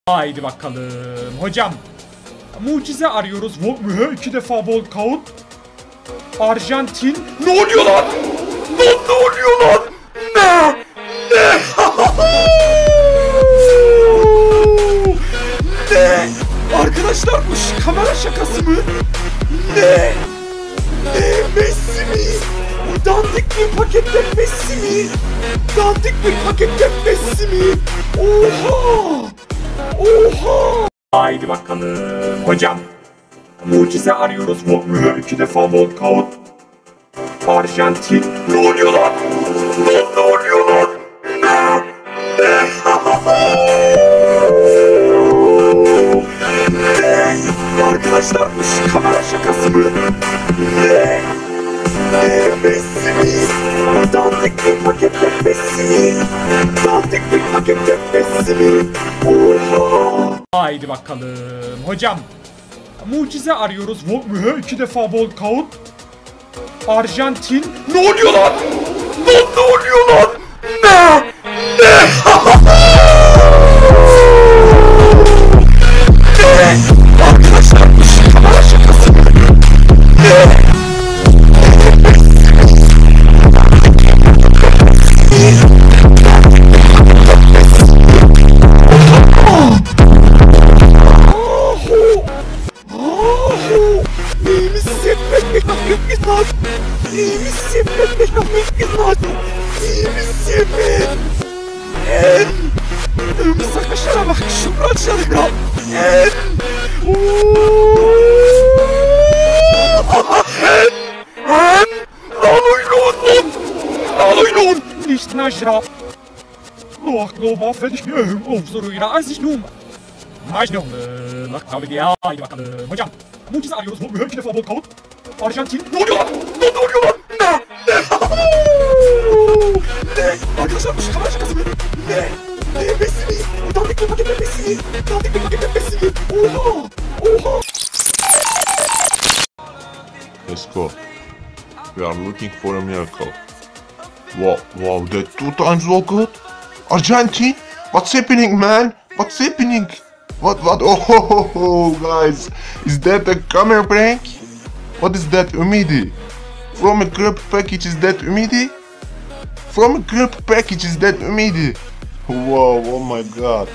Haydi bakalım. Hocam. Mucize arıyoruz. İki defa walkout. Arjantin. Ne oluyor lan? Ne oluyor lan? Ne? Ne? Arkadaşlar bu kamera şakası mı? Ne? Messi mi? Dandik bir pakette Messi mi? Dandik bir pakette Messi mi? Oha! Oha! Haydi bakalım hocam. Mucize arıyoruz. İki defa walkout. Arjantin. Ne oluyor lan? Ne oluyor lan? Arkadaşlar bu kamera şakası mı? Ne? Messi mi? Dandik bir pakette Messi mi? Dandik bir pakette Messi mi? Oha! Haydi bakalım hocam. Mucize arıyoruz. İki defa walkout. Arjantin. Ne oluyor lan? Ne oluyor lan? Ne? Arkadaşlar bu kamera şakası mı? İyi misin? İyi misin? İyi misin? Sakışlara bak, şumran çalıyor. Hallo, nicht nachher. Noch waffelig, Soruyla aziz num. Majnum, bak tabi diye haydi bakalım. Hocam, mucize arıyoruz. İki defa walkout. Arjantin. Ne oluyor lan? Ne oluyor lan? Ne? Arkadaşlar bu kamera şakası mı? Ne? Messi mi? Dandik bir pakette Messi mi? Dandik bir pakette Messi mi? Oha! Oha! Let's go. We are looking for a miracle. Wow, that 2 times walkout? Argentine? What's happening, man? What's happening? What? Oh, guys. Is that a camera prank? What is that, Umidi? From a group package, is that Umidi? From a group package, is that Umidi? Wow, oh my god.